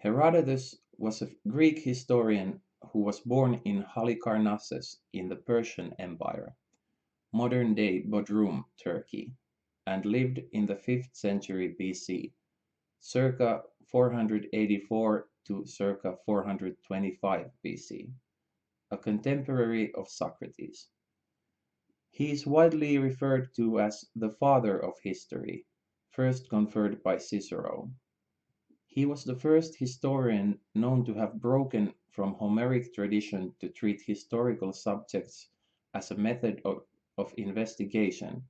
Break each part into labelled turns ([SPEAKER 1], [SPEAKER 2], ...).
[SPEAKER 1] Herodotus was a Greek historian who was born in Halicarnassus in the Persian Empire, modern-day Bodrum, Turkey, and lived in the 5th century BC, circa 484 to circa 425 BC, a contemporary of Socrates. He is widely referred to as the father of history, first conferred by Cicero. He was the first historian known to have broken from Homeric tradition to treat historical subjects as a method of investigation,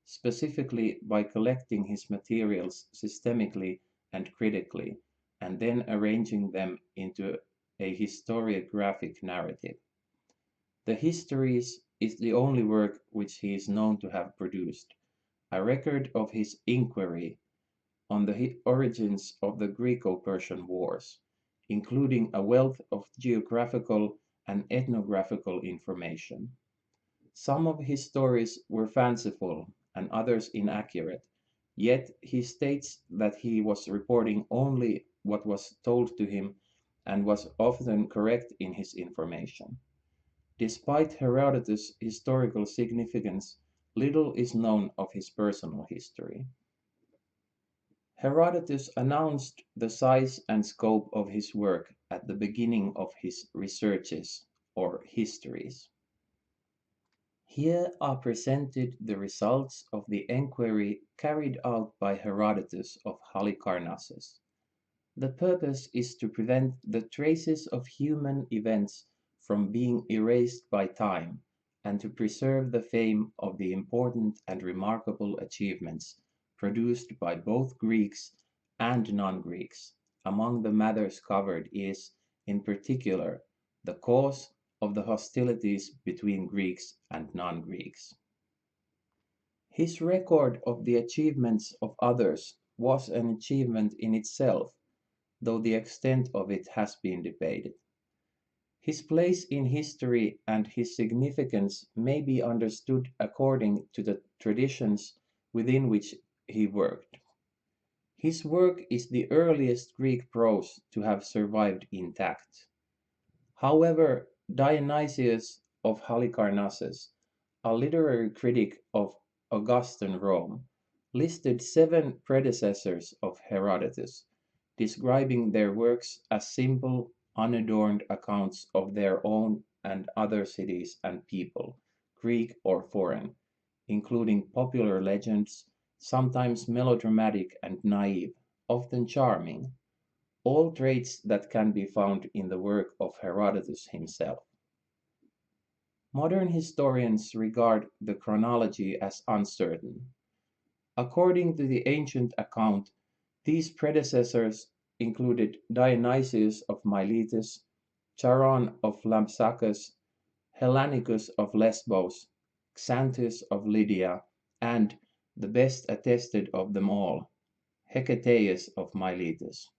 [SPEAKER 1] specifically by collecting his materials systemically and critically, and then arranging them into a historiographic narrative. The Histories is the only work which he is known to have produced, a record of his inquiry on the origins of the Greco-Persian Wars, including a wealth of geographical and ethnographical information. Some of his stories were fanciful and others inaccurate, yet he states that he was reporting only what was told to him and was often correct in his information. Despite Herodotus' historical significance, little is known of his personal history. Herodotus announced the size and scope of his work at the beginning of his researches, or histories. Here are presented the results of the enquiry carried out by Herodotus of Halicarnassus. The purpose is to prevent the traces of human events from being erased by time, and to preserve the fame of the important and remarkable achievements produced by both Greeks and non-Greeks. Among the matters covered is, in particular, the cause of the hostilities between Greeks and non-Greeks. His record of the achievements of others was an achievement in itself, though the extent of it has been debated. His place in history and his significance may be understood according to the traditions within which he worked. His work is the earliest Greek prose to have survived intact. However, Dionysius of Halicarnassus, a literary critic of Augustan Rome, listed 7 predecessors of Herodotus, describing their works as simple, unadorned accounts of their own and other cities and people, Greek or foreign, including popular legends, sometimes melodramatic and naive, often charming, all traits that can be found in the work of Herodotus himself. Modern historians regard the chronology as uncertain. According to the ancient account, these predecessors included Dionysius of Miletus, Charon of Lampsacus, Hellanicus of Lesbos, Xanthus of Lydia, and, the best attested of them all, Hecataeus of Miletus.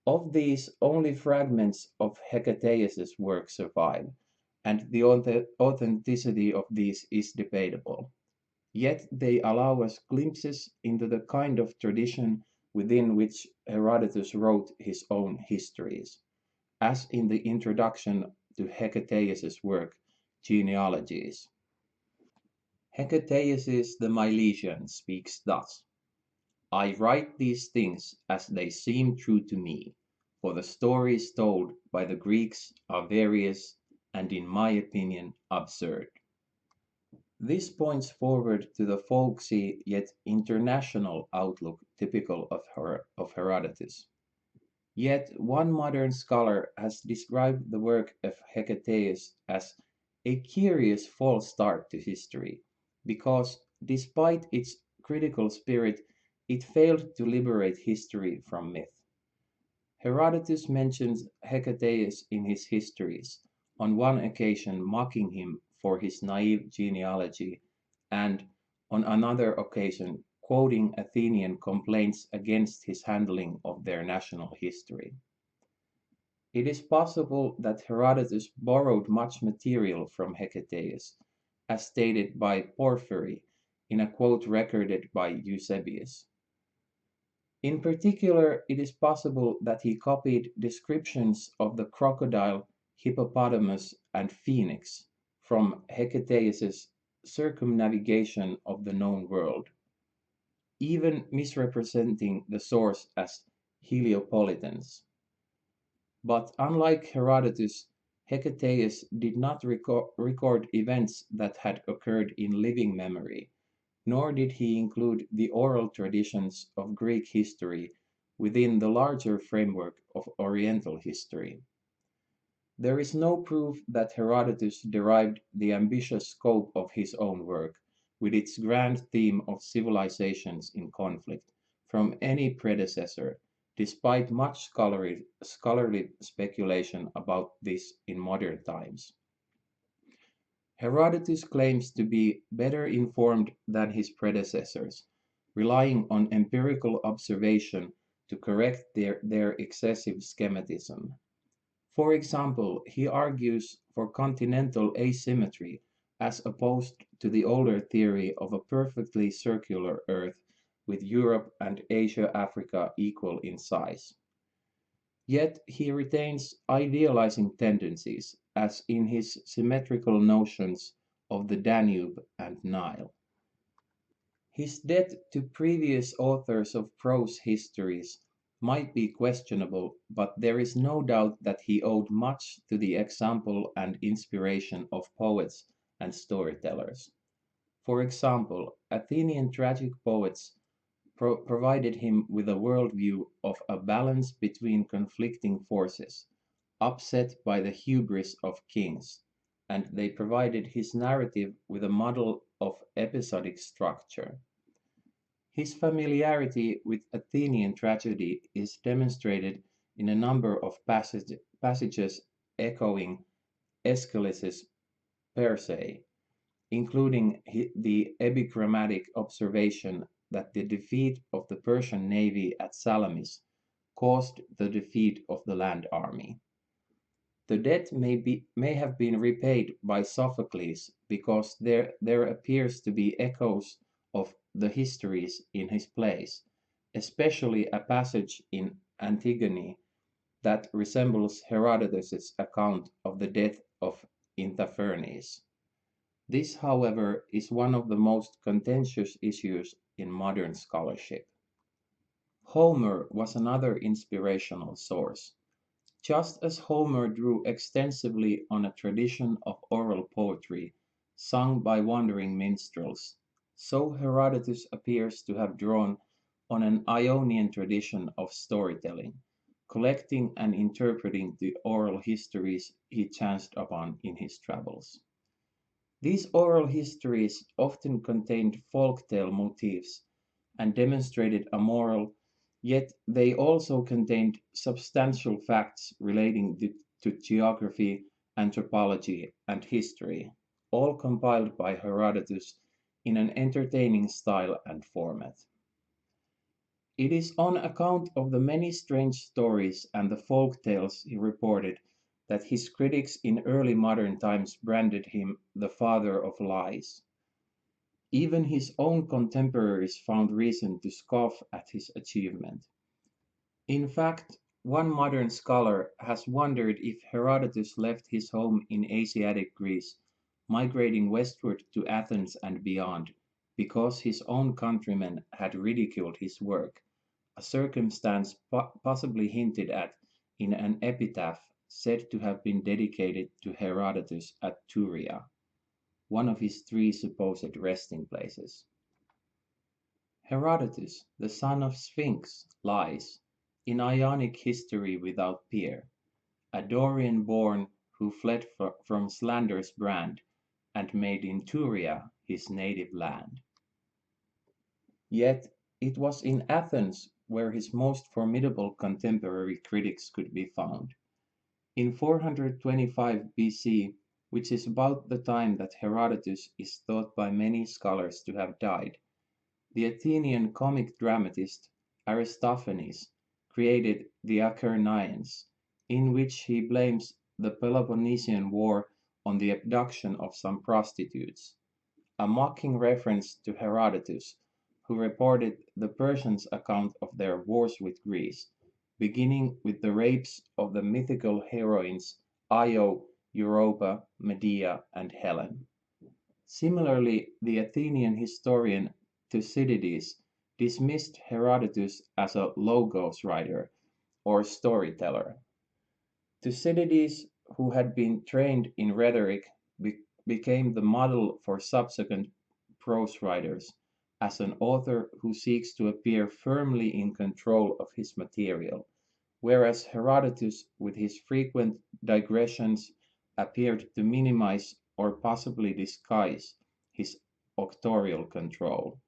[SPEAKER 1] Of these, only fragments of Hecataeus' work survive, and the authenticity of these is debatable. Yet they allow us glimpses into the kind of tradition within which Herodotus wrote his own histories, as in the introduction to Hecataeus' work, Genealogies. Hecataeus the Milesian speaks thus: I write these things as they seem true to me, for the stories told by the Greeks are various and, in my opinion, absurd. This points forward to the folksy yet international outlook typical of Herodotus. Yet one modern scholar has described the work of Hecataeus as a curious false start to history, because despite its critical spirit, it failed to liberate history from myth. Herodotus mentions Hecataeus in his histories, on one occasion mocking him for his naive genealogy, and on another occasion quoting Athenian complaints against his handling of their national history. It is possible that Herodotus borrowed much material from Hecataeus, as stated by Porphyry in a quote recorded by Eusebius. In particular, it is possible that he copied descriptions of the crocodile, hippopotamus, and phoenix from Hecateus's circumnavigation of the known world, even misrepresenting the source as Heliopolitans. But unlike Herodotus, Hecataeus did not record events that had occurred in living memory, nor did he include the oral traditions of Greek history within the larger framework of Oriental history. There is no proof that Herodotus derived the ambitious scope of his own work, with its grand theme of civilizations in conflict, from any predecessor, despite much scholarly speculation about this in modern times. Herodotus claims to be better informed than his predecessors, relying on empirical observation to correct their excessive schematism. For example, he argues for continental asymmetry as opposed to the older theory of a perfectly circular Earth with Europe and Asia-Africa equal in size. Yet he retains idealizing tendencies, as in his symmetrical notions of the Danube and Nile. His debt to previous authors of prose histories might be questionable, but there is no doubt that he owed much to the example and inspiration of poets and storytellers. For example, Athenian tragic poets provided him with a worldview of a balance between conflicting forces, upset by the hubris of kings, and they provided his narrative with a model of episodic structure. His familiarity with Athenian tragedy is demonstrated in a number of passages echoing Aeschylus's Persei, including the epigrammatic observation that the defeat of the Persian navy at Salamis caused the defeat of the land army. The debt may have been repaid by Sophocles because there appears to be echoes of the histories in his plays, especially a passage in Antigone that resembles Herodotus's account of the death of Intaphernes. This, however, is one of the most contentious issues in modern scholarship. Homer was another inspirational source. Just as Homer drew extensively on a tradition of oral poetry sung by wandering minstrels, so Herodotus appears to have drawn on an Ionian tradition of storytelling, collecting and interpreting the oral histories he chanced upon in his travels. These oral histories often contained folk tale motifs and demonstrated a moral, yet they also contained substantial facts relating to geography, anthropology, and history, all compiled by Herodotus in an entertaining style and format. It is on account of the many strange stories and the folk tales he reported that his critics in early modern times branded him the father of lies. Even his own contemporaries found reason to scoff at his achievement. In fact, one modern scholar has wondered if Herodotus left his home in Asiatic Greece, migrating westward to Athens and beyond, because his own countrymen had ridiculed his work, a circumstance possibly hinted at in an epitaph said to have been dedicated to Herodotus at Turia, one of his three supposed resting places. Herodotus, the son of Sphinx, lies, in Ionic history without peer, a Dorian born who fled from slander's brand, and made in Turia his native land. Yet it was in Athens where his most formidable contemporary critics could be found. In 425 BC, which is about the time that Herodotus is thought by many scholars to have died, the Athenian comic dramatist Aristophanes created the Acarnanians, in which he blames the Peloponnesian War on the abduction of some prostitutes, a mocking reference to Herodotus, who reported the Persians' account of their wars with Greece, beginning with the rapes of the mythical heroines Io, Europa, Medea, and Helen. Similarly, the Athenian historian Thucydides dismissed Herodotus as a logos writer or storyteller. Thucydides, who had been trained in rhetoric, became the model for subsequent prose writers as an author who seeks to appear firmly in control of his material, whereas Herodotus, with his frequent digressions, appeared to minimize or possibly disguise his authorial control.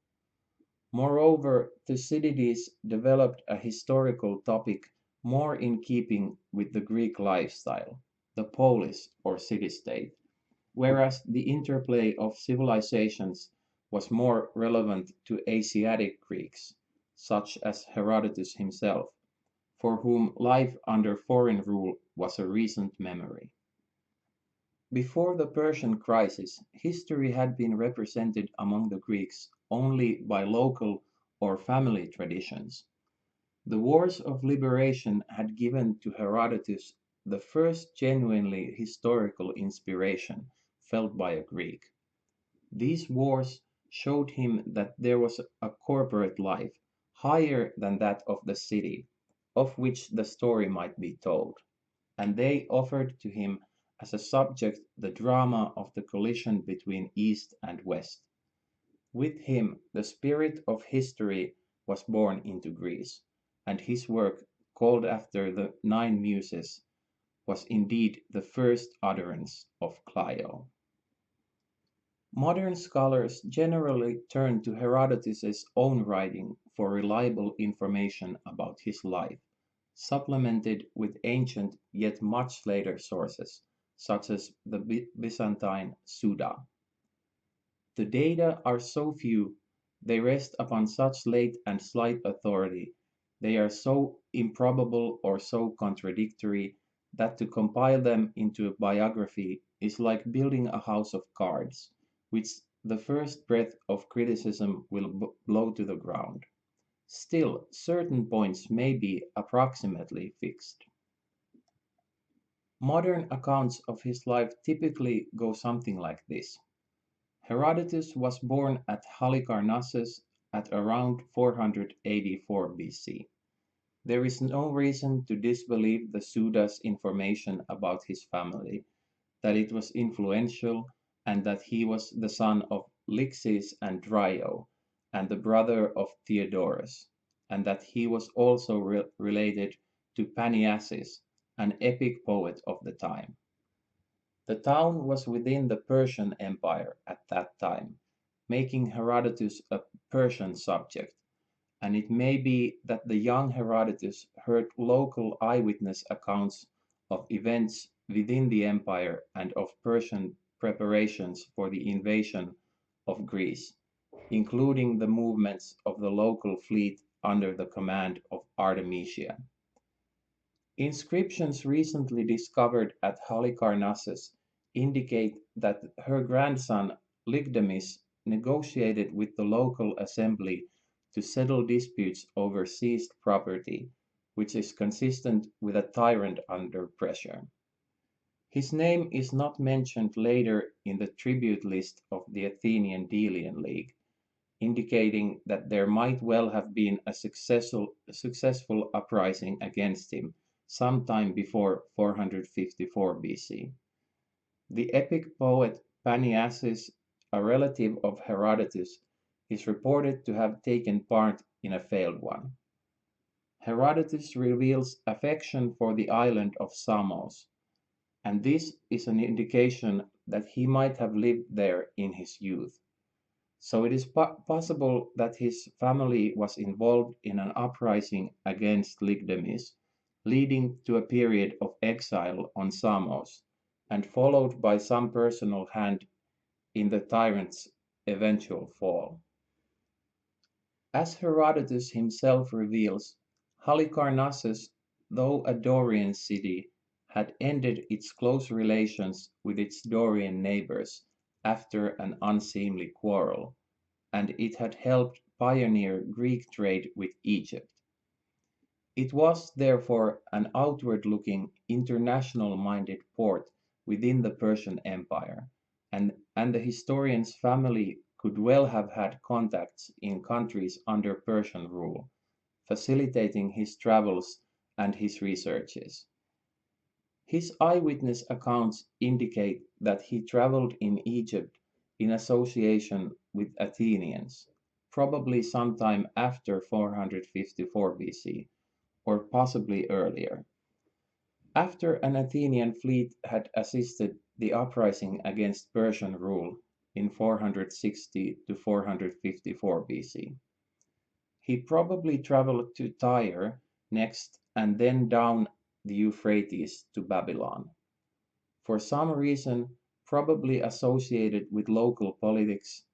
[SPEAKER 1] Moreover, Thucydides developed a historical topic more in keeping with the Greek lifestyle, the polis or city-state, whereas the interplay of civilizations was more relevant to Asiatic Greeks, such as Herodotus himself, for whom life under foreign rule was a recent memory. Before the Persian crisis, history had been represented among the Greeks only by local or family traditions. The wars of liberation had given to Herodotus the first genuinely historical inspiration felt by a Greek. These wars showed him that there was a corporate life higher than that of the city, of which the story might be told, and they offered to him as a subject the drama of the collision between East and West. With him the spirit of history was born into Greece, and his work, called after the Nine Muses, was indeed the first utterance of Clio. Modern scholars generally turn to Herodotus's own writing for reliable information about his life, supplemented with ancient yet much later sources, such as the Byzantine Suda. The data are so few, they rest upon such late and slight authority, they are so improbable or so contradictory, that to compile them into a biography is like building a house of cards, which the first breath of criticism will blow to the ground. Still, certain points may be approximately fixed. Modern accounts of his life typically go something like this. Herodotus was born at Halicarnassus at around 484 BC. There is no reason to disbelieve the Suda's information about his family, that it was influential, and that he was the son of Lixis and Dryo, and the brother of Theodorus, and that he was also related to Panyasis, an epic poet of the time. The town was within the Persian Empire at that time, making Herodotus a Persian subject, and it may be that the young Herodotus heard local eyewitness accounts of events within the empire and of Persian preparations for the invasion of Greece, including the movements of the local fleet under the command of Artemisia. Inscriptions recently discovered at Halicarnassus indicate that her grandson Lygdamis negotiated with the local assembly to settle disputes over seized property, which is consistent with a tyrant under pressure. His name is not mentioned later in the tribute list of the Athenian Delian League, indicating that there might well have been a successful uprising against him sometime before 454 BC. The epic poet Panyasis, a relative of Herodotus, is reported to have taken part in a failed one. Herodotus reveals affection for the island of Samos, and this is an indication that he might have lived there in his youth. So it is possible that his family was involved in an uprising against Lygdamis, leading to a period of exile on Samos, and followed by some personal hand in the tyrant's eventual fall. As Herodotus himself reveals, Halicarnassus, though a Dorian city, had ended its close relations with its Dorian neighbors after an unseemly quarrel, and it had helped pioneer Greek trade with Egypt. It was therefore an outward-looking, international-minded port within the Persian Empire, and the historian's family could well have had contacts in countries under Persian rule, facilitating his travels and his researches. His eyewitness accounts indicate that he traveled in Egypt in association with Athenians, probably sometime after 454 BC, or possibly earlier. After an Athenian fleet had assisted the uprising against Persian rule in 460 to 454 BC. He probably traveled to Tyre next and then down the Euphrates to Babylon. For some reason, probably associated with local politics,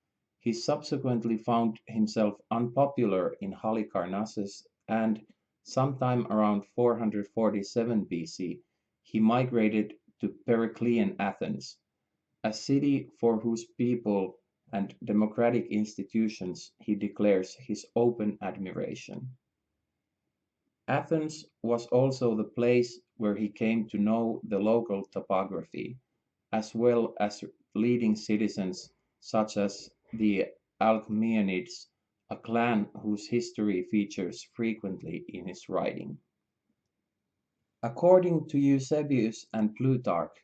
[SPEAKER 1] he subsequently found himself unpopular in Halicarnassus and, sometime around 447 BC, he migrated to Periclean Athens, a city for whose people and democratic institutions he declares his open admiration. Athens was also the place where he came to know the local topography, as well as leading citizens such as the Alcmaeonids, a clan whose history features frequently in his writing. According to Eusebius and Plutarch,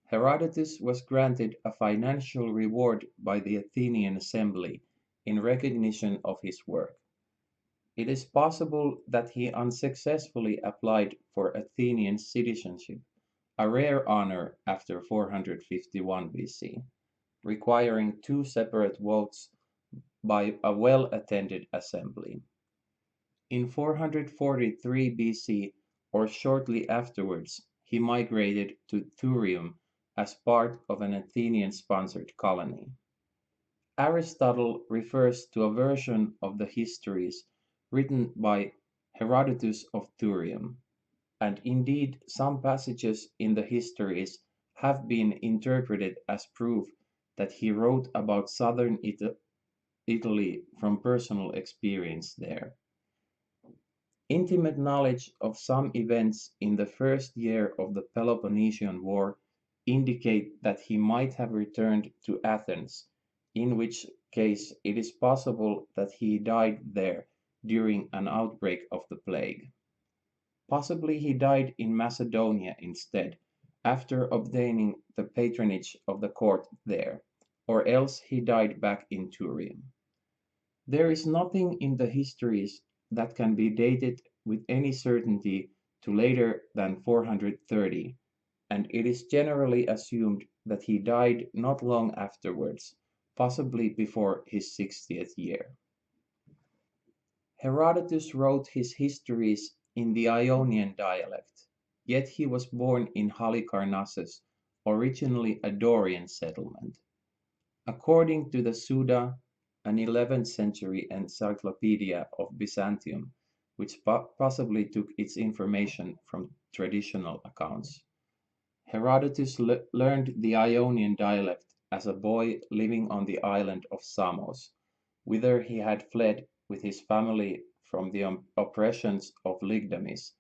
[SPEAKER 1] Herodotus was granted a financial reward by the Athenian assembly in recognition of his work. It is possible that he unsuccessfully applied for Athenian citizenship, a rare honor after 451 BC, requiring two separate votes by a well-attended assembly. In 443 BC, or shortly afterwards, he migrated to Thurium as part of an Athenian-sponsored colony. Aristotle refers to a version of the histories written by Herodotus of Thurium, and indeed some passages in the histories have been interpreted as proof that he wrote about southern Italy from personal experience there. Intimate knowledge of some events in the first year of the Peloponnesian War indicate that he might have returned to Athens, in which case it is possible that he died there during an outbreak of the plague. Possibly he died in Macedonia instead, after obtaining the patronage of the court there, or else he died back in Thurium. There is nothing in the histories that can be dated with any certainty to later than 430, and it is generally assumed that he died not long afterwards, possibly before his 60th year. Herodotus wrote his histories in the Ionian dialect, yet he was born in Halicarnassus, originally a Dorian settlement. According to the Suda, an 11th century encyclopedia of Byzantium, which possibly took its information from traditional accounts, Herodotus learned the Ionian dialect as a boy living on the island of Samos, whither he had fled with his family from the oppressions of Lygdamis,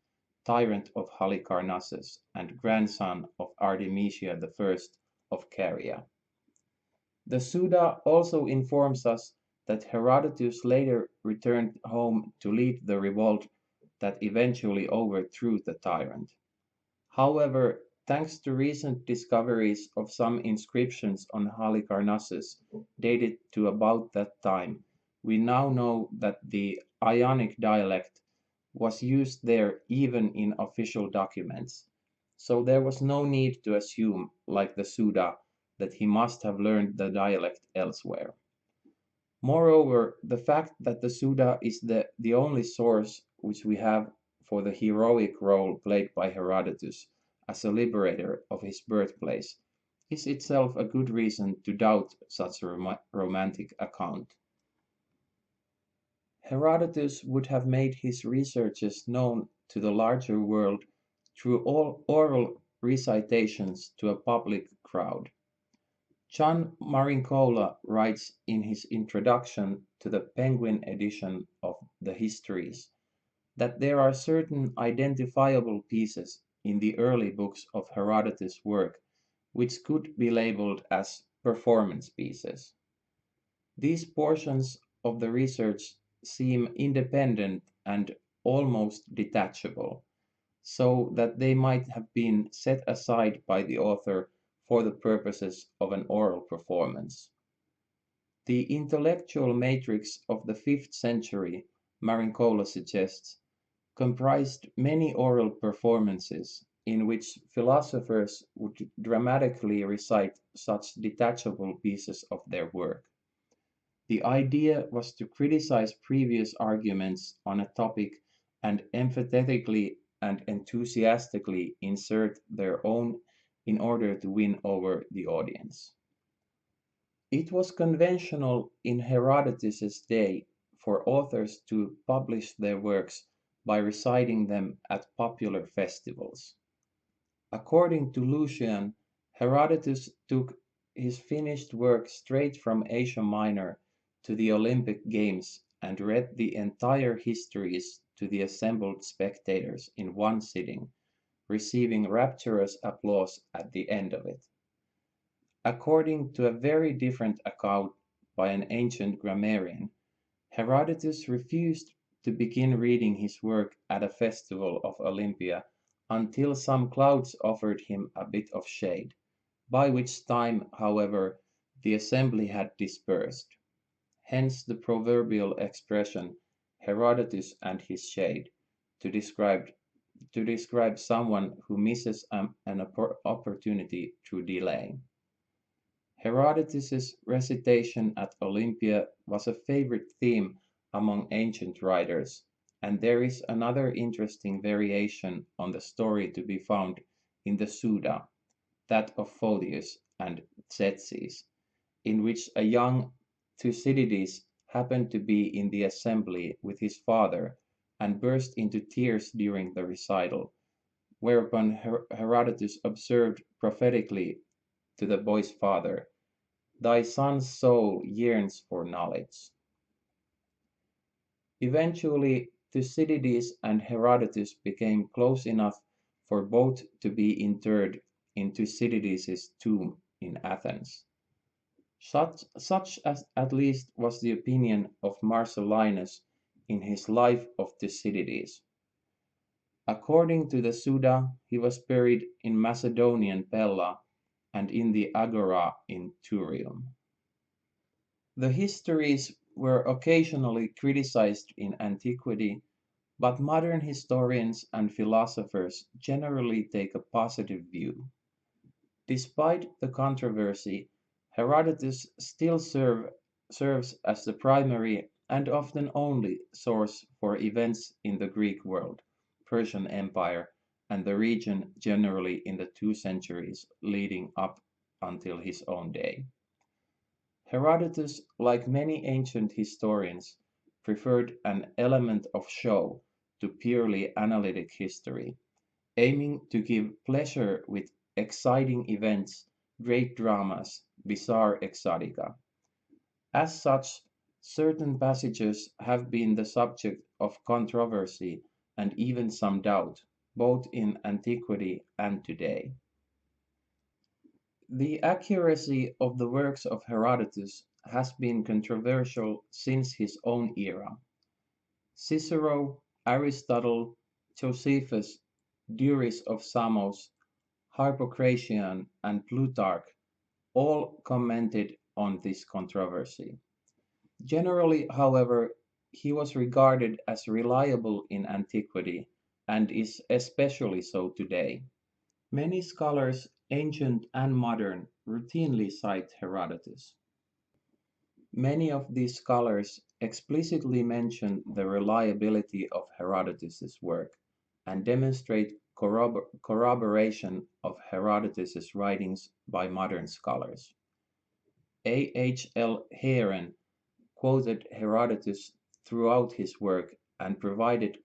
[SPEAKER 1] tyrant of Halicarnassus and grandson of Artemisia I of Caria. The Suda also informs us that Herodotus later returned home to lead the revolt that eventually overthrew the tyrant. However, thanks to recent discoveries of some inscriptions on Halicarnassus dated to about that time, we now know that the Ionic dialect was used there even in official documents, so there was no need to assume, like the Suda, that he must have learned the dialect elsewhere. Moreover, the fact that the Suda is the only source which we have for the heroic role played by Herodotus as a liberator of his birthplace is itself a good reason to doubt such a romantic account. Herodotus would have made his researches known to the larger world through all oral recitations to a public crowd. John Marincola writes in his introduction to the Penguin edition of the Histories that there are certain identifiable pieces in the early books of Herodotus' work which could be labeled as performance pieces. These portions of the research seem independent and almost detachable, so that they might have been set aside by the author for the purposes of an oral performance. The intellectual matrix of the 5th century, Marincola suggests, comprised many oral performances in which philosophers would dramatically recite such detachable pieces of their work. The idea was to criticize previous arguments on a topic and emphatically and enthusiastically insert their own in order to win over the audience. It was conventional in Herodotus's day for authors to publish their works by reciting them at popular festivals. According to Lucian, Herodotus took his finished work straight from Asia Minor to the Olympic Games and read the entire histories to the assembled spectators in one sitting, receiving rapturous applause at the end of it. According to a very different account by an ancient grammarian, Herodotus refused to begin reading his work at a festival of Olympia until some clouds offered him a bit of shade, by which time, however, the assembly had dispersed. Hence the proverbial expression Herodotus and his shade to describe someone who misses an opportunity through delay. Herodotus's recitation at Olympia was a favorite theme among ancient writers, and there is another interesting variation on the story to be found in the Suda, that of Photius and Tzetzes, in which a young Thucydides happened to be in the assembly with his father and burst into tears during the recital, whereupon Herodotus observed prophetically to the boy's father, "Thy son's soul yearns for knowledge." Eventually, Thucydides and Herodotus became close enough for both to be interred in Thucydides's tomb in Athens. Such as at least was the opinion of Marcellinus in his Life of Thucydides. According to the Suda, he was buried in Macedonian Pella and in the Agora in Thurium. The histories were occasionally criticized in antiquity, but modern historians and philosophers generally take a positive view. Despite the controversy, Herodotus still serves as the primary and often only source for events in the Greek world, Persian Empire, and the region generally in the 2 centuries leading up until his own day. Herodotus, like many ancient historians, preferred an element of show to purely analytic history, aiming to give pleasure with exciting events, great dramas, bizarre exotica. As such, certain passages have been the subject of controversy and even some doubt, both in antiquity and today. The accuracy of the works of Herodotus has been controversial since his own era. Cicero, Aristotle, Josephus, Duris of Samos, Harpocration, and Plutarch all commented on this controversy. Generally, however, he was regarded as reliable in antiquity and is especially so today. Many scholars, ancient and modern, routinely cite Herodotus. Many of these scholars explicitly mention the reliability of Herodotus's work and demonstrate corroboration of Herodotus's writings by modern scholars. A. H. L. Heeren quoted Herodotus throughout his work and provided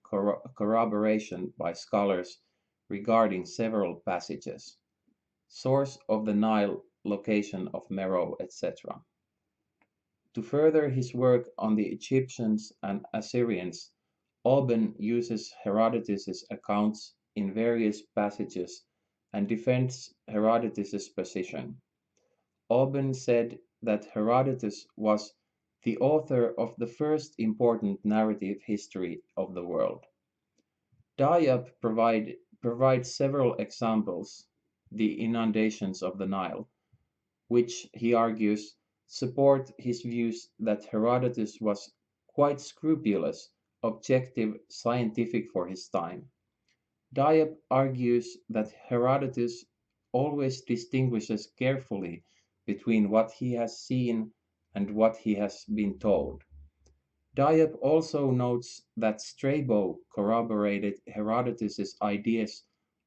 [SPEAKER 1] corroboration by scholars regarding several passages, source of the Nile, location of Meroe, etc. To further his work on the Egyptians and Assyrians, Auburn uses Herodotus's accounts in various passages and defends Herodotus's position. Auburn said that Herodotus was the author of the first important narrative history of the world. Diop provides several examples, the inundations of the Nile, which he argues support his views that Herodotus was quite scrupulous, objective, scientific for his time. Diop argues that Herodotus always distinguishes carefully between what he has seen and what he has been told. Diop also notes that Strabo corroborated Herodotus's ideas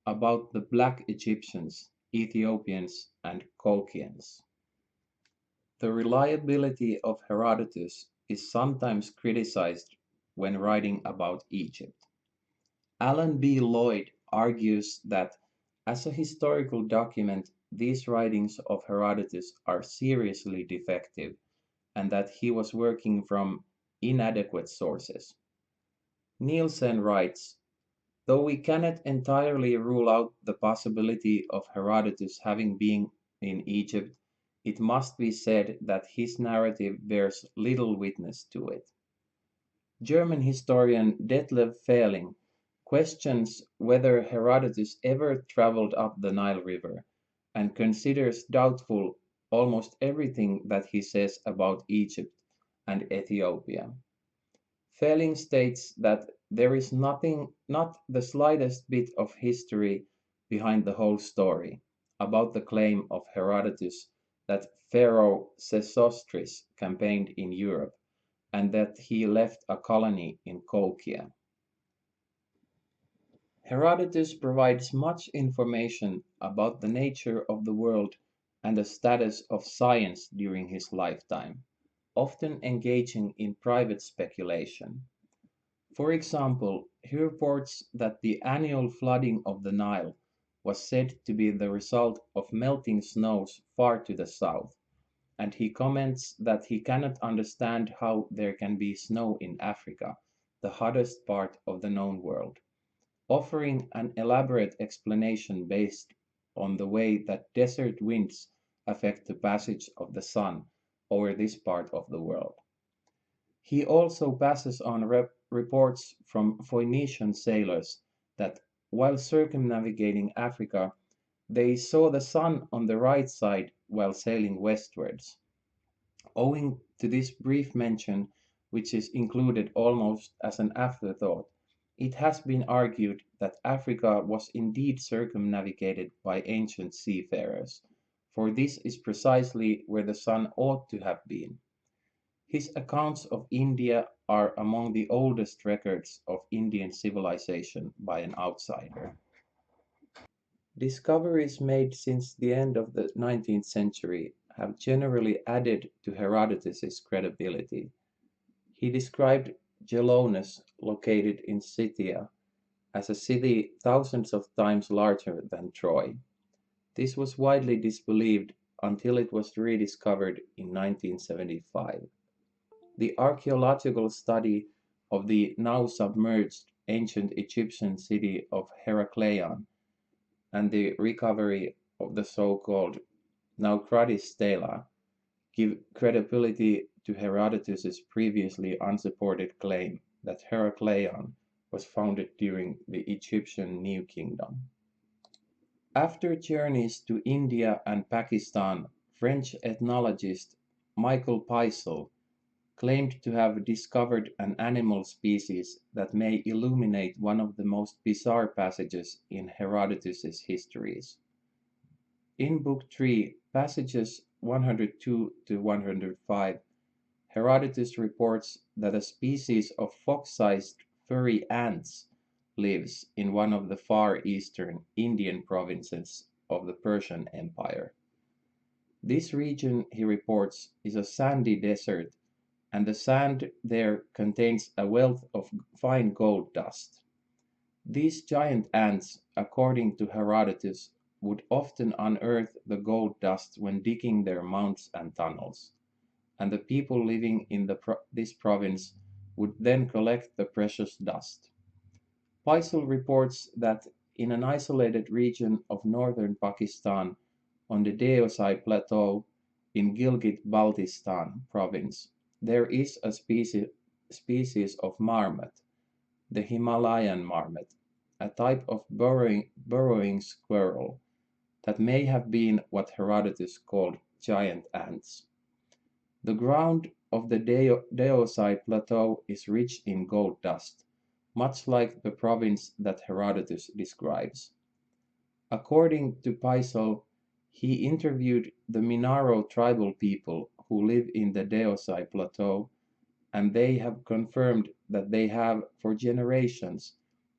[SPEAKER 1] about the Black Egyptians, Ethiopians, and Colchians. The reliability of Herodotus is sometimes criticized when writing about Egypt. Alan B. Lloyd argues that as a historical document, these writings of Herodotus are seriously defective and that he was working from inadequate sources. Nielsen writes, though we cannot entirely rule out the possibility of Herodotus having been in Egypt, it must be said that his narrative bears little witness to it. German historian Detlef Fehling questions whether Herodotus ever traveled up the Nile River and considers doubtful almost everything that he says about Egypt and Ethiopia. Fehling states that there is not the slightest bit of history behind the whole story about the claim of Herodotus that Pharaoh Sesostris campaigned in Europe and that he left a colony in Colchia. Herodotus provides much information about the nature of the world and the status of science during his lifetime, often engaging in private speculation. For example, he reports that the annual flooding of the Nile was said to be the result of melting snows far to the south, and he comments that he cannot understand how there can be snow in Africa, the hottest part of the known world, offering an elaborate explanation based on the way that desert winds affect the passage of the sun over this part of the world. He also passes on reports from Phoenician sailors that while circumnavigating Africa, they saw the sun on the right side while sailing westwards. Owing to this brief mention, which is included almost as an afterthought, it has been argued that Africa was indeed circumnavigated by ancient seafarers, for this is precisely where the sun ought to have been. His accounts of India are among the oldest records of Indian civilization by an outsider. Discoveries made since the end of the 19th century have generally added to Herodotus's credibility. He described Gelonus, located in Scythia, as a city thousands of times larger than Troy. This was widely disbelieved until it was rediscovered in 1975. The archaeological study of the now submerged ancient Egyptian city of Herakleion and the recovery of the so-called Naucratis stela give credibility to Herodotus's previously unsupported claim that Herakleion was founded during the Egyptian New Kingdom. After journeys to India and Pakistan, French ethnologist Michael Peissel claimed to have discovered an animal species that may illuminate one of the most bizarre passages in Herodotus's histories. In Book 3, passages 102 to 105, Herodotus reports that a species of fox-sized furry ants lives in one of the far eastern Indian provinces of the Persian Empire. This region, he reports, is a sandy desert, and the sand there contains a wealth of fine gold dust. These giant ants, according to Herodotus, would often unearth the gold dust when digging their mounds and tunnels. and the people living in this province would then collect the precious dust. Faisal reports that in an isolated region of northern Pakistan on the Deosai Plateau in Gilgit-Baltistan province, there is a species of marmot, the Himalayan marmot, a type of burrowing squirrel that may have been what Herodotus called giant ants. The ground of the Deosai Plateau is rich in gold dust, much like the province that Herodotus describes. According to Paisal, he interviewed the Minaro tribal people who live in the Deosai Plateau, and they have confirmed that they have, for generations,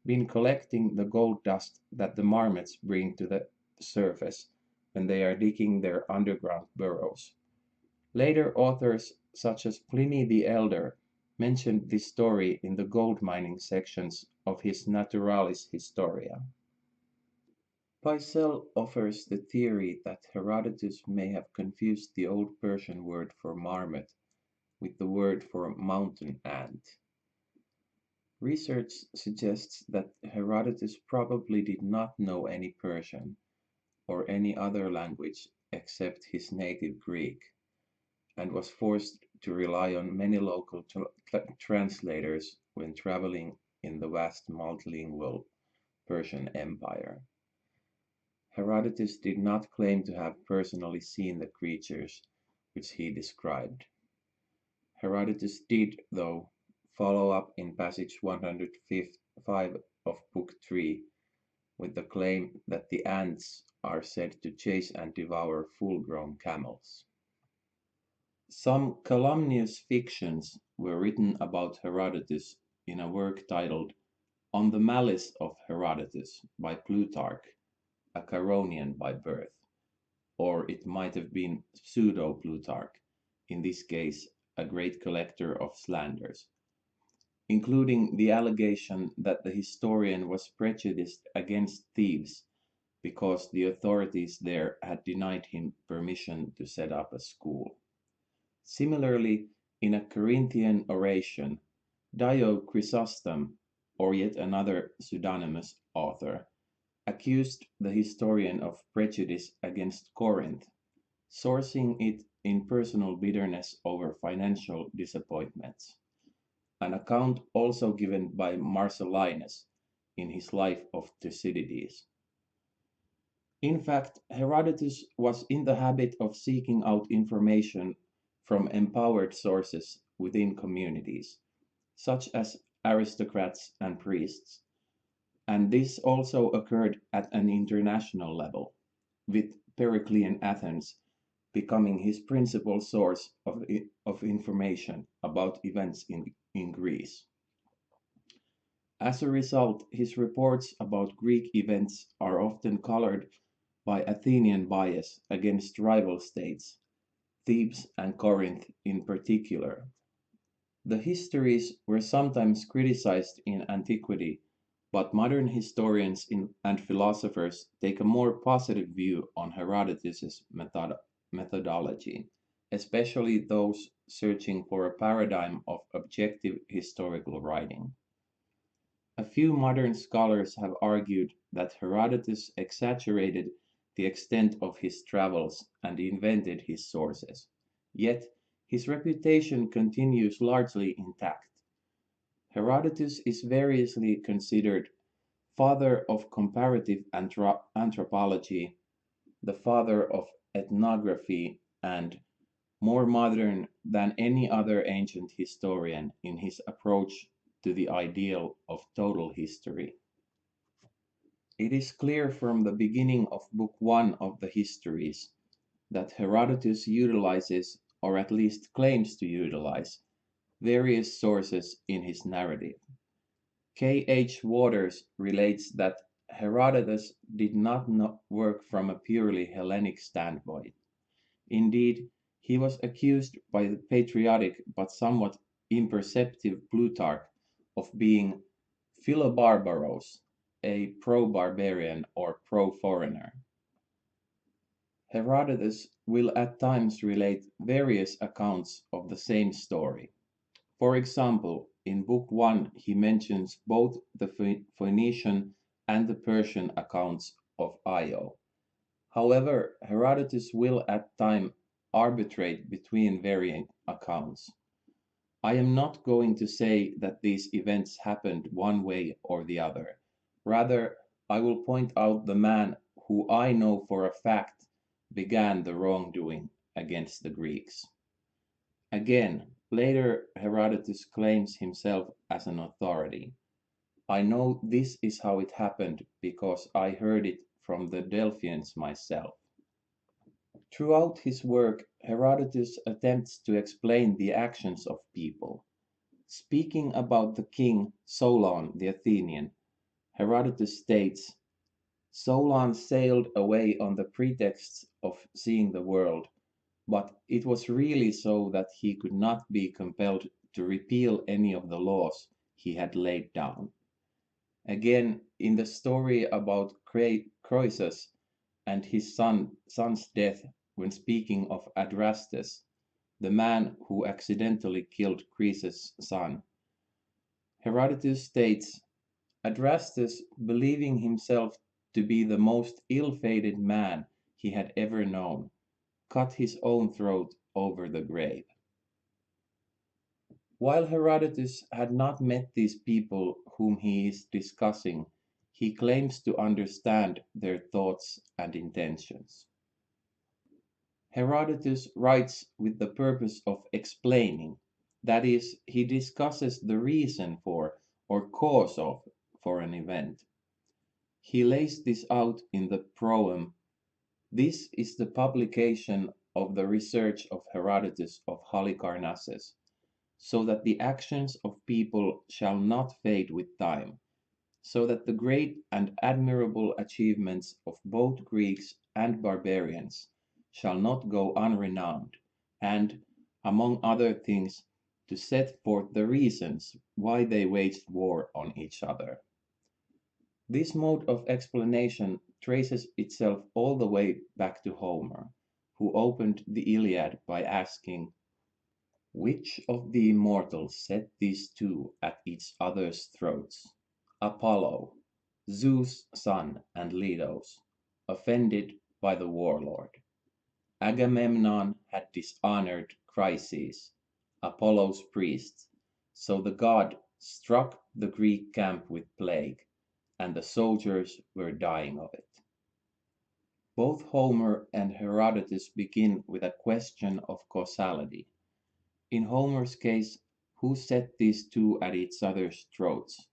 [SPEAKER 1] been collecting the gold dust that the marmots bring to the surface when they are digging their underground burrows. Later authors, such as Pliny the Elder, mentioned this story in the gold mining sections of his Naturalis Historia. Paisel offers the theory that Herodotus may have confused the Old Persian word for marmot with the word for mountain ant. Research suggests that Herodotus probably did not know any Persian or any other language except his native Greek, and was forced to rely on many local translators when traveling in the vast multilingual Persian Empire. Herodotus did not claim to have personally seen the creatures which he described. Herodotus did, though, follow up in passage 105 of Book 3 with the claim that the ants are said to chase and devour full-grown camels. Some calumnious fictions were written about Herodotus in a work titled On the Malice of Herodotus by Plutarch, a Charonian by birth, or it might have been pseudo-Plutarch, in this case a great collector of slanders, including the allegation that the historian was prejudiced against Thebes because the authorities there had denied him permission to set up a school. Similarly, in a Corinthian oration, Dio Chrysostom, or yet another pseudonymous author, accused the historian of prejudice against Corinth, sourcing it in personal bitterness over financial disappointments, an account also given by Marcellinus in his life of Thucydides. In fact, Herodotus was in the habit of seeking out information from empowered sources within communities, such as aristocrats and priests, and this also occurred at an international level, with Periclean Athens becoming his principal source of information about events in Greece. As a result, his reports about Greek events are often colored by Athenian bias against rival states, Thebes and Corinth in particular. The histories were sometimes criticized in antiquity, but modern historians and philosophers take a more positive view on Herodotus's methodology, especially those searching for a paradigm of objective historical writing. A few modern scholars have argued that Herodotus exaggerated the extent of his travels and invented his sources, yet his reputation continues largely intact. Herodotus is variously considered father of comparative anthropology, the father of ethnography, and more modern than any other ancient historian in his approach to the ideal of total history. It is clear from the beginning of Book One of the Histories that Herodotus utilizes, or at least claims to utilize, various sources in his narrative. K. H. Waters relates that Herodotus did not work from a purely Hellenic standpoint. Indeed, he was accused by the patriotic but somewhat imperceptive Plutarch of being Philobarbaros, a pro-barbarian or pro-foreigner. Herodotus will at times relate various accounts of the same story. For example, in Book 1 he mentions both the Phoenician and the Persian accounts of Io. However, Herodotus will at times arbitrate between varying accounts. I am not going to say that these events happened one way or the other. Rather, I will point out the man who I know for a fact began the wrongdoing against the Greeks. Again, later Herodotus claims himself as an authority. I know this is how it happened because I heard it from the Delphians myself. Throughout his work, Herodotus attempts to explain the actions of people. Speaking about the king Solon the Athenian, Herodotus states, Solon sailed away on the pretext of seeing the world, but it was really so that he could not be compelled to repeal any of the laws he had laid down. Again, in the story about Croesus and his son's death, when speaking of Adrastus, the man who accidentally killed Croesus' son, Herodotus states, Adrastus, believing himself to be the most ill-fated man he had ever known, cut his own throat over the grave. While Herodotus had not met these people whom he is discussing, he claims to understand their thoughts and intentions. Herodotus writes with the purpose of explaining, that is, he discusses the reason for or cause of for an event. He lays this out in the proem. This is the publication of the research of Herodotus of Halicarnassus, so that the actions of people shall not fade with time, so that the great and admirable achievements of both Greeks and barbarians shall not go unrenowned, and, among other things, to set forth the reasons why they waged war on each other. This mode of explanation traces itself all the way back to Homer, who opened the Iliad by asking, which of the immortals set these two at each other's throats? Apollo, Zeus' son and Leto's, offended by the warlord. Agamemnon had dishonored Chryses, Apollo's priest, so the god struck the Greek camp with plague, and the soldiers were dying of it. Both Homer and Herodotus begin with a question of causality. In Homer's case, who set these two at each other's throats?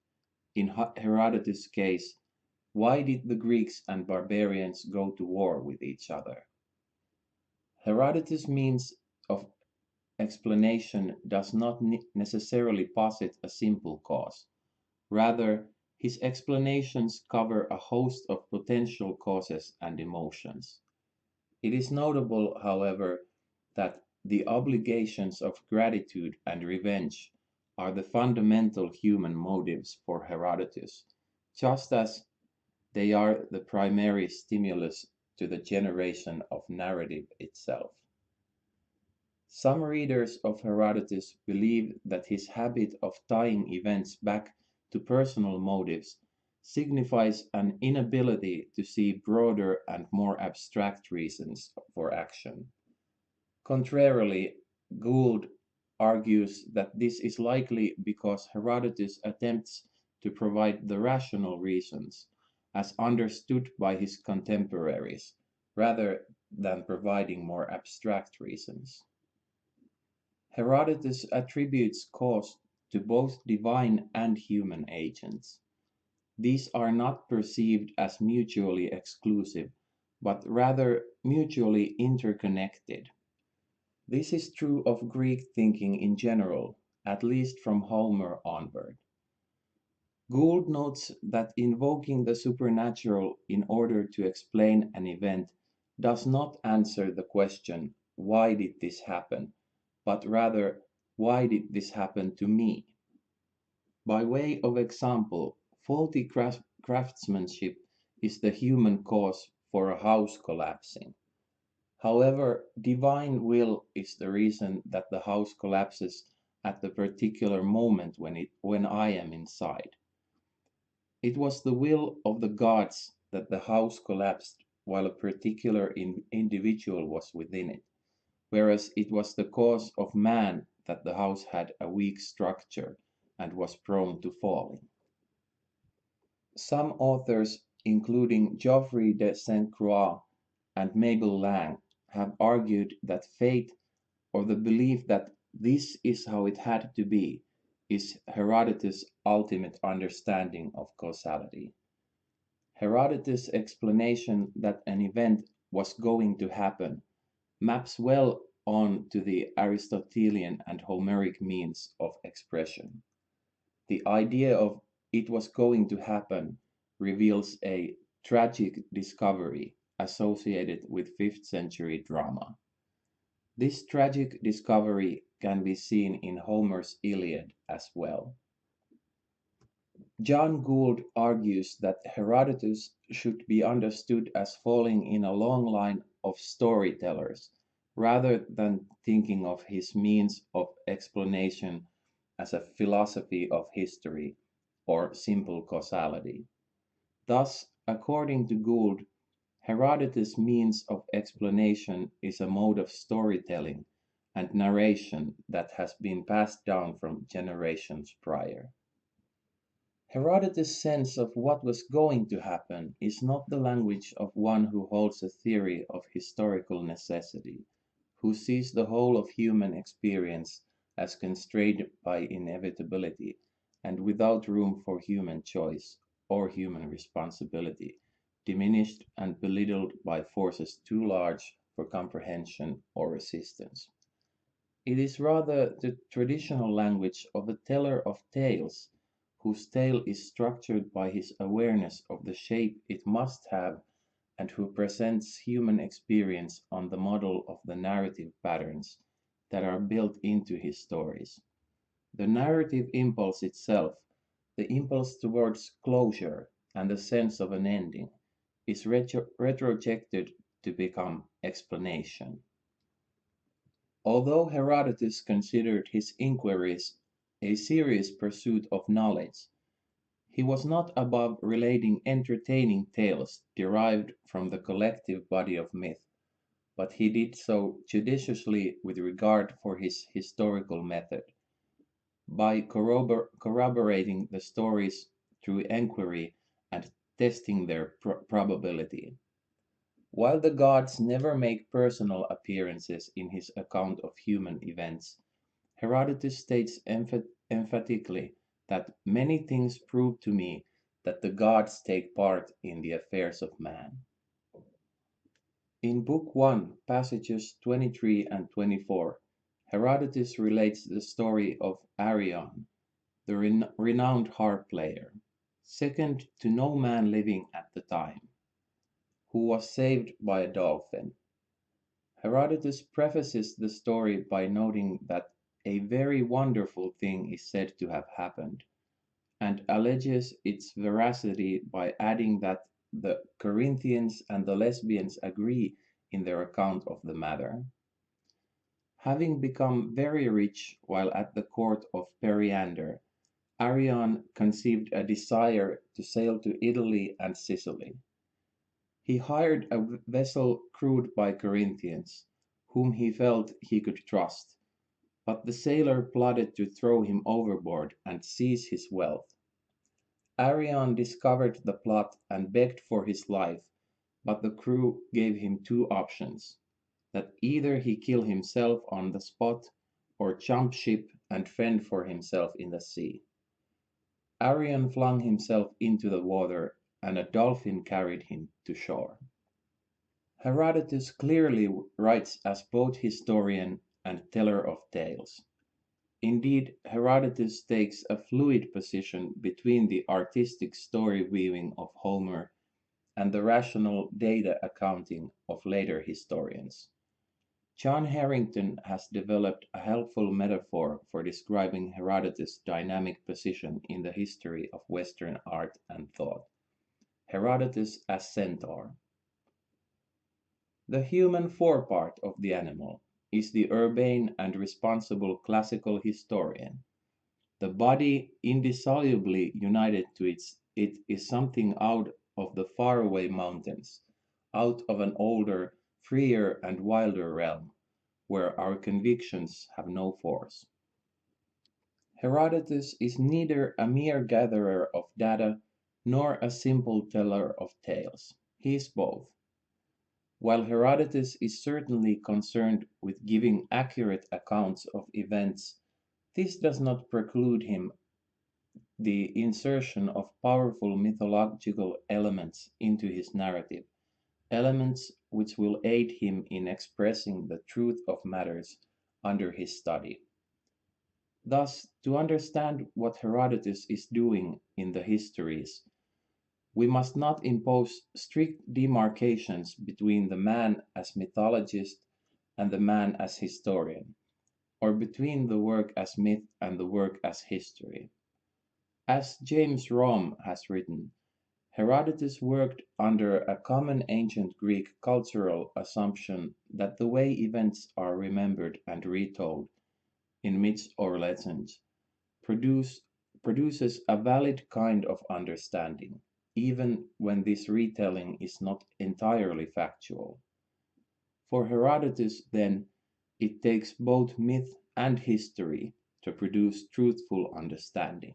[SPEAKER 1] In Herodotus' case, why did the Greeks and barbarians go to war with each other? Herodotus' means of explanation does not necessarily posit a simple cause. Rather, his explanations cover a host of potential causes and emotions. It is notable, however, that the obligations of gratitude and revenge are the fundamental human motives for Herodotus, just as they are the primary stimulus to the generation of narrative itself. Some readers of Herodotus believe that his habit of tying events back to personal motives signifies an inability to see broader and more abstract reasons for action. Contrarily, Gould argues that this is likely because Herodotus attempts to provide the rational reasons, as understood by his contemporaries, rather than providing more abstract reasons. Herodotus attributes cause to both divine and human agents. These are not perceived as mutually exclusive, but rather mutually interconnected. This is true of Greek thinking in general, at least from Homer onward. Gould notes that invoking the supernatural in order to explain an event does not answer the question, why did this happen? But rather, why did this happen to me? By way of example, faulty craftsmanship is the human cause for a house collapsing. However, divine will is the reason that the house collapses at the particular moment when I am inside. It was the will of the gods that the house collapsed while a particular individual was within it, whereas it was the cause of man that the house had a weak structure and was prone to falling. Some authors, including Geoffrey de Saint Croix and Mabel Lang, have argued that fate, or the belief that this is how it had to be, is Herodotus' ultimate understanding of causality. Herodotus' explanation that an event was going to happen maps well on to the Aristotelian and Homeric means of expression. The idea of "it was going to happen" reveals a tragic discovery associated with 5th century drama. This tragic discovery can be seen in Homer's Iliad as well. John Gould argues that Herodotus should be understood as falling in a long line of storytellers, rather than thinking of his means of explanation as a philosophy of history or simple causality. Thus, according to Gould, Herodotus' means of explanation is a mode of storytelling and narration that has been passed down from generations prior. Herodotus' sense of what was going to happen is not the language of one who holds a theory of historical necessity, who sees the whole of human experience as constrained by inevitability and without room for human choice or human responsibility, diminished and belittled by forces too large for comprehension or resistance. It is rather the traditional language of a teller of tales, whose tale is structured by his awareness of the shape it must have and who presents human experience on the model of the narrative patterns that are built into his stories. The narrative impulse itself, the impulse towards closure and the sense of an ending, is retrojected to become explanation. Although Herodotus considered his inquiries a serious pursuit of knowledge, he was not above relating entertaining tales derived from the collective body of myth, but he did so judiciously with regard for his historical method, by corroborating the stories through enquiry and testing their probability. While the gods never make personal appearances in his account of human events, Herodotus states emphatically that "many things prove to me that the gods take part in the affairs of man." In Book 1, passages 23 and 24, Herodotus relates the story of Arion, the renowned harp player, second to no man living at the time, who was saved by a dolphin. Herodotus prefaces the story by noting that a very wonderful thing is said to have happened, and alleges its veracity by adding that the Corinthians and the lesbians agree in their account of the matter. Having become very rich while at the court of Periander, Arion conceived a desire to sail to Italy and Sicily. He hired a vessel crewed by Corinthians, whom he felt he could trust, but the sailor plotted to throw him overboard and seize his wealth. Arion discovered the plot and begged for his life, but the crew gave him two options: that either he kill himself on the spot, or jump ship and fend for himself in the sea. Arion flung himself into the water, and a dolphin carried him to shore. Herodotus clearly writes as both historian and teller of tales. Indeed, Herodotus takes a fluid position between the artistic story weaving of Homer and the rational data accounting of later historians. John Harrington has developed a helpful metaphor for describing Herodotus' dynamic position in the history of Western art and thought: Herodotus as centaur. The human forepart of the animal is the urbane and responsible classical historian. The body indissolubly united to it is something out of the faraway mountains, out of an older, freer and wilder realm, where our convictions have no force. Herodotus is neither a mere gatherer of data nor a simple teller of tales. He is both. While Herodotus is certainly concerned with giving accurate accounts of events, this does not preclude him the insertion of powerful mythological elements into his narrative, elements which will aid him in expressing the truth of matters under his study. Thus, to understand what Herodotus is doing in the histories, we must not impose strict demarcations between the man as mythologist and the man as historian, or between the work as myth and the work as history. As James Romm has written, Herodotus worked under a common ancient Greek cultural assumption that the way events are remembered and retold in myths or legends produce, produces a valid kind of understanding, even when this retelling is not entirely factual. For Herodotus, then, it takes both myth and history to produce truthful understanding.